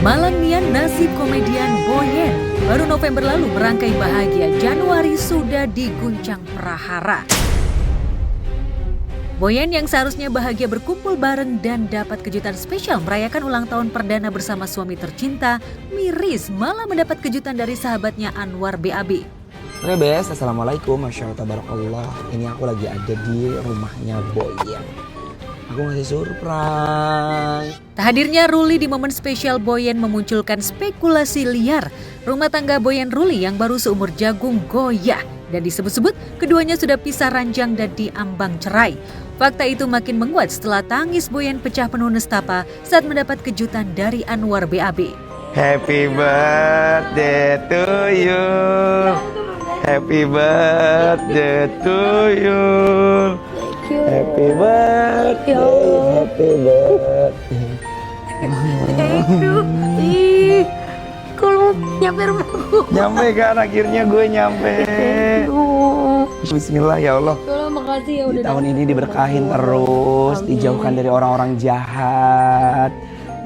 Malang nian nasib komedian Boyen. Baru November lalu merangkai bahagia, Januari sudah diguncang prahara. Boyen yang seharusnya bahagia berkumpul bareng dan dapat kejutan spesial merayakan ulang tahun perdana bersama suami tercinta, miris malah mendapat kejutan dari sahabatnya Anwar BAB. Oke Bes, Assalamualaikum, Masya Allah, Tabarakallah. Ini aku lagi ada di rumahnya Boyen. Aku ngasih surprise. Tak hadirnya Ruli di momen spesial Boyen memunculkan spekulasi liar. Rumah tangga Boyen Ruli yang baru seumur jagung goyah. Dan disebut-sebut keduanya sudah pisah ranjang dan diambang cerai. Fakta itu makin menguat setelah tangis Boyen pecah penuh nestapa saat mendapat kejutan dari Anwar BAB. Happy birthday to you. Happy birthday to you. Happy birthday, happy birthday. Ih, kalau nyampe rumahku. Nyampe kan, akhirnya gue nyampe. Bismillah ya Allah. Makasih ya udah. Tahun ini diberkahin terus, dijauhkan dari orang-orang jahat,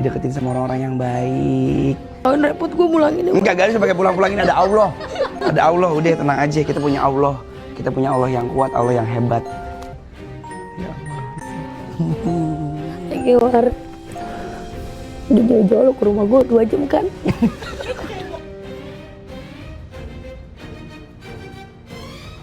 dideketin sama orang-orang yang baik. Oh, repot gue mulangin. Enggak guys, pakai pulang-pulangin, ada Allah. Ada Allah, udah tenang aja, kita punya Allah. Kita punya Allah yang kuat, Allah yang hebat. Thank you, War. Udah jauh-jauh lo ke rumah gue 2 jam kan?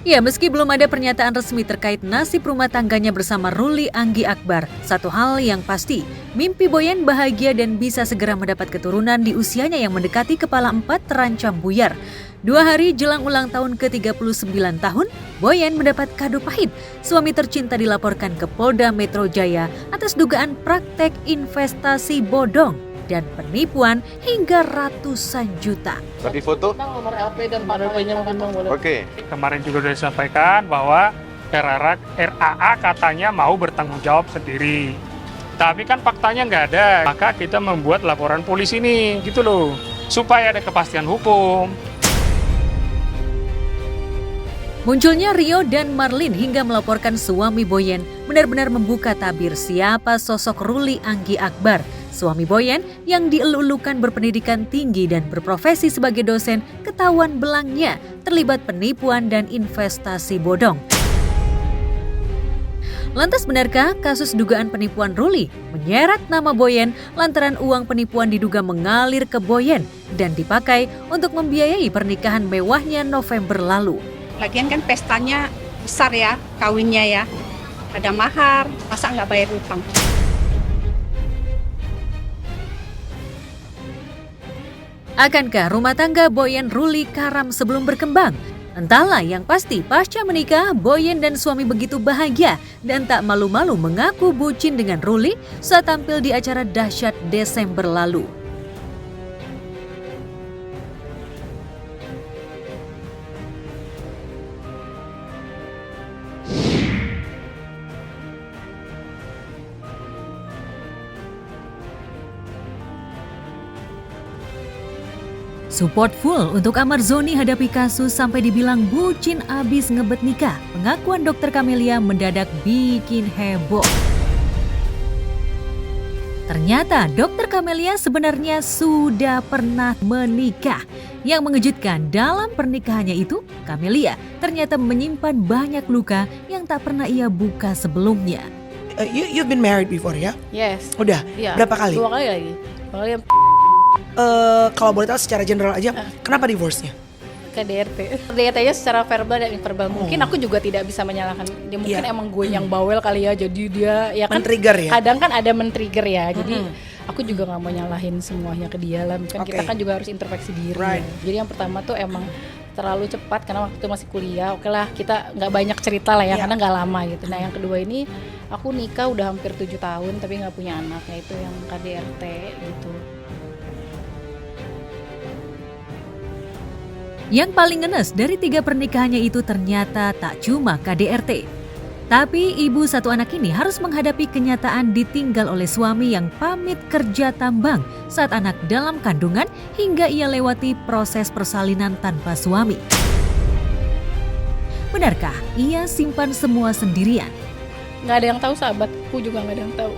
Ya, meski belum ada pernyataan resmi terkait nasib rumah tangganya bersama Ruli Anggi Akbar, satu hal yang pasti, mimpi Boyen bahagia dan bisa segera mendapat keturunan di usianya yang mendekati kepala 4 terancam buyar. 2 hari jelang ulang tahun ke-39 tahun, Boyen mendapat kado pahit. Suami tercinta dilaporkan ke Polda Metro Jaya atas dugaan praktek investasi bodong dan penipuan hingga ratusan juta. Tadi foto? Nomor LP dan RAA-nya mungkin Bang boleh. Oke. Kemarin juga sudah disampaikan bahwa RAA katanya mau bertanggung jawab sendiri. Tapi kan faktanya nggak ada, maka kita membuat laporan polisi ini, gitu loh. Supaya ada kepastian hukum. Munculnya Rio dan Marlin hingga melaporkan suami Boyen benar-benar membuka tabir siapa sosok Ruli Anggi Akbar. Suami Boyen yang dielu-elukan berpendidikan tinggi dan berprofesi sebagai dosen ketahuan belangnya terlibat penipuan dan investasi bodong. Lantas benarkah kasus dugaan penipuan Ruli menyeret nama Boyen lantaran uang penipuan diduga mengalir ke Boyen dan dipakai untuk membiayai pernikahan mewahnya November lalu? Lagian kan pestanya besar ya, kawinnya ya. Ada mahar, masa nggak bayar utang? Akankah rumah tangga Boyen Ruli karam sebelum berkembang? Entahlah, yang pasti pasca menikah, Boyen dan suami begitu bahagia dan tak malu-malu mengaku bucin dengan Ruli saat tampil di acara dahsyat Desember lalu. Support full untuk Amar Zoni hadapi kasus sampai dibilang bucin abis ngebet nikah. Pengakuan Dokter Camelia mendadak bikin heboh. Ternyata Dokter Camelia sebenarnya sudah pernah menikah. Yang mengejutkan dalam pernikahannya itu, Camelia ternyata menyimpan banyak luka yang tak pernah ia buka sebelumnya. You've been married before ya? Yes. Udah? Iya. Berapa kali? 2 kali lagi. Kali yang Kalau boleh tahu secara general aja, kenapa divorce-nya? KDRT. KDRT-nya secara verbal dan inverbal. Mungkin aku juga tidak bisa menyalahkan dia. Mungkin emang gue yang bawel kali ya. Jadi dia ya kan Men-trigger ya? kadang kan ada men-trigger ya. Jadi aku juga nggak mau nyalahin semuanya ke dia lah. Kan kita kan juga harus introspeksi diri. Right. Ya. Jadi yang pertama tuh emang terlalu cepat karena waktu masih kuliah. Oke lah, kita nggak banyak cerita lah ya karena nggak lama gitu. Nah yang kedua ini aku nikah udah hampir 7 tahun tapi nggak punya anak. Nah itu yang KDRT gitu. Yang paling ngenes dari 3 pernikahannya itu ternyata tak cuma KDRT. Tapi ibu satu anak ini harus menghadapi kenyataan ditinggal oleh suami yang pamit kerja tambang saat anak dalam kandungan hingga ia lewati proses persalinan tanpa suami. Benarkah ia simpan semua sendirian? Nggak ada yang tahu, sahabatku juga nggak ada yang tahu.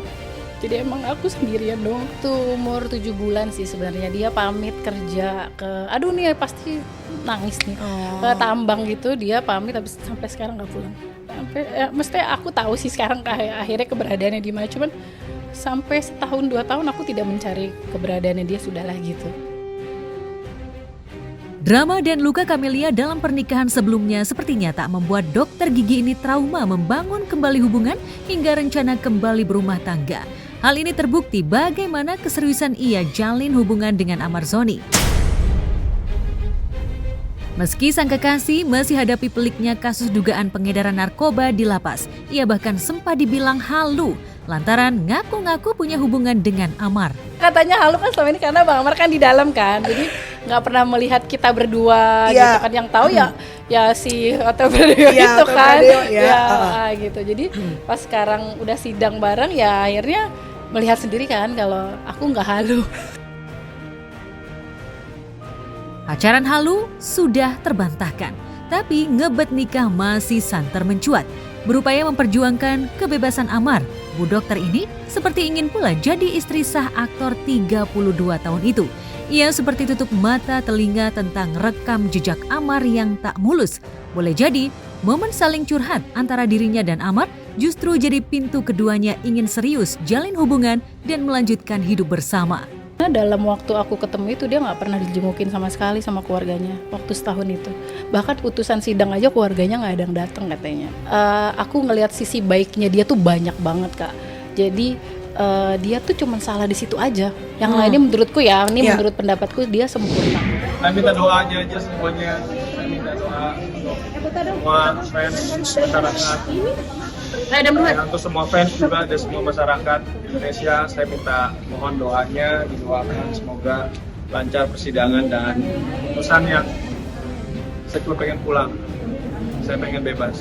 Jadi emang aku sendirian dong. Tuh umur 7 bulan sih sebenarnya dia pamit kerja ke, aduh nih pasti nangis nih, ke tambang gitu. Dia pamit tapi sampai sekarang nggak pulang. Sampai mesti aku tahu sih sekarang akhirnya keberadaannya di mana. Cuman sampai setahun 2 tahun aku tidak mencari keberadaannya dia, sudahlah gitu. Drama dan luka Camelia dalam pernikahan sebelumnya sepertinya tak membuat dokter gigi ini trauma membangun kembali hubungan hingga rencana kembali berumah tangga. Hal ini terbukti bagaimana keseriusan ia jalin hubungan dengan Amar Zoni. Meski sang kekasih masih hadapi peliknya kasus dugaan pengedaran narkoba di lapas, ia bahkan sempat dibilang halu lantaran ngaku-ngaku punya hubungan dengan Amar. Katanya halu kan selama ini karena Bang Amar kan di dalam kan, jadi nggak pernah melihat kita berdua gitu kan. Yang tahu ya si Otto Berdeo gitu kan, gitu. Jadi pas sekarang udah sidang bareng ya akhirnya melihat sendiri kan kalau aku nggak halu. Pacaran halu sudah terbantahkan, tapi ngebet nikah masih santer mencuat. Berupaya memperjuangkan kebebasan Amar, Bu Dokter ini seperti ingin pula jadi istri sah aktor 32 tahun itu. Ia seperti tutup mata telinga tentang rekam jejak Amar yang tak mulus. Boleh jadi, momen saling curhat antara dirinya dan Amar justru jadi pintu keduanya ingin serius jalin hubungan dan melanjutkan hidup bersama. Dalam waktu aku ketemu itu dia nggak pernah dijengukin sama sekali sama keluarganya waktu setahun itu. Bahkan putusan sidang aja keluarganya nggak ada yang datang katanya. Aku ngelihat sisi baiknya dia tuh banyak banget Kak. Jadi dia tuh cuma salah di situ aja. Yang lainnya menurutku ya, ini menurut pendapatku dia sempurna. Saya minta doanya aja semuanya. Saya minta doa semua fans masyarakat. Untuk semua fans juga dan semua masyarakat Indonesia, saya minta mohon doanya, didoakan semoga lancar persidangan dan putusan yang saya cuma pengen pulang, saya pengen bebas.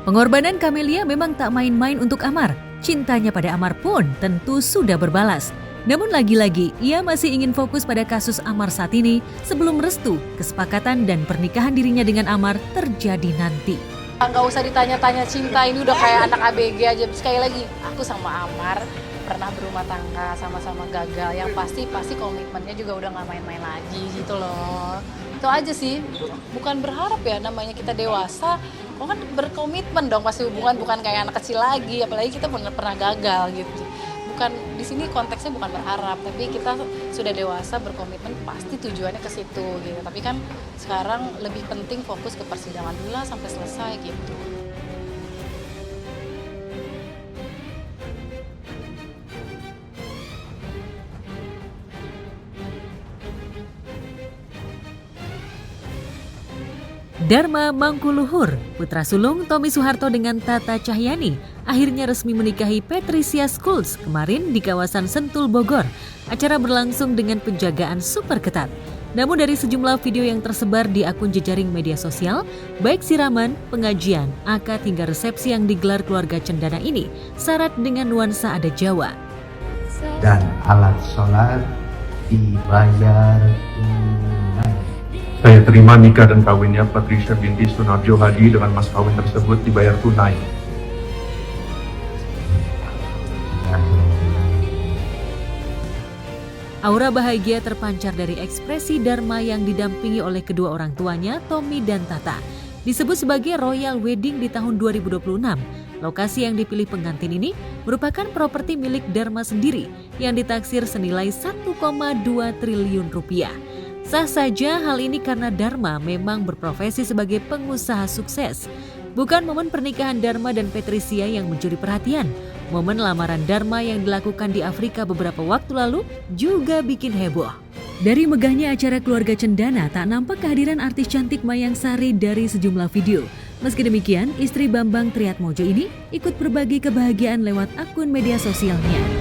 Pengorbanan Camelia memang tak main-main untuk Amar. Cintanya pada Amar pun tentu sudah berbalas. Namun lagi-lagi, ia masih ingin fokus pada kasus Amar saat ini sebelum restu, kesepakatan dan pernikahan dirinya dengan Amar terjadi nanti. Nggak usah ditanya-tanya cinta, ini udah kayak anak ABG aja. Sekali lagi, aku sama Amar pernah berumah tangga, sama-sama gagal. Yang pasti komitmennya juga udah nggak main-main lagi gitu loh. Itu aja sih, bukan berharap ya, namanya kita dewasa, kan berkomitmen dong pasti hubungan, bukan kayak anak kecil lagi, apalagi kita pernah gagal gitu. Bukan di sini konteksnya bukan berharap, tapi kita sudah dewasa berkomitmen pasti tujuannya ke situ gitu. Tapi kan sekarang lebih penting fokus ke persidangan dulu lah sampai selesai gitu. Dharma Mangkuluhur, putra sulung Tommy Soeharto dengan Tata Cahyani, akhirnya resmi menikahi Patricia Schulz kemarin di kawasan Sentul, Bogor. Acara berlangsung dengan penjagaan super ketat. Namun dari sejumlah video yang tersebar di akun jejaring media sosial, baik siraman, pengajian, akad hingga resepsi yang digelar keluarga cendana ini syarat dengan nuansa adat Jawa. Dan alat sholat dibayar tunai. Saya terima nikah dan kawinnya Patricia binti Sunarjo Hadi dengan mas kawin tersebut dibayar tunai. Aura bahagia terpancar dari ekspresi Dharma yang didampingi oleh kedua orang tuanya, Tommy dan Tata. Disebut sebagai Royal Wedding di tahun 2026. Lokasi yang dipilih pengantin ini merupakan properti milik Dharma sendiri yang ditaksir senilai 1,2 triliun rupiah. Sah saja hal ini karena Dharma memang berprofesi sebagai pengusaha sukses. Bukan momen pernikahan Dharma dan Patricia yang mencuri perhatian. Momen lamaran Dharma yang dilakukan di Afrika beberapa waktu lalu juga bikin heboh. Dari megahnya acara keluarga cendana tak nampak kehadiran artis cantik Mayang Sari dari sejumlah video. Meski demikian, istri Bambang Triatmojo ini ikut berbagi kebahagiaan lewat akun media sosialnya.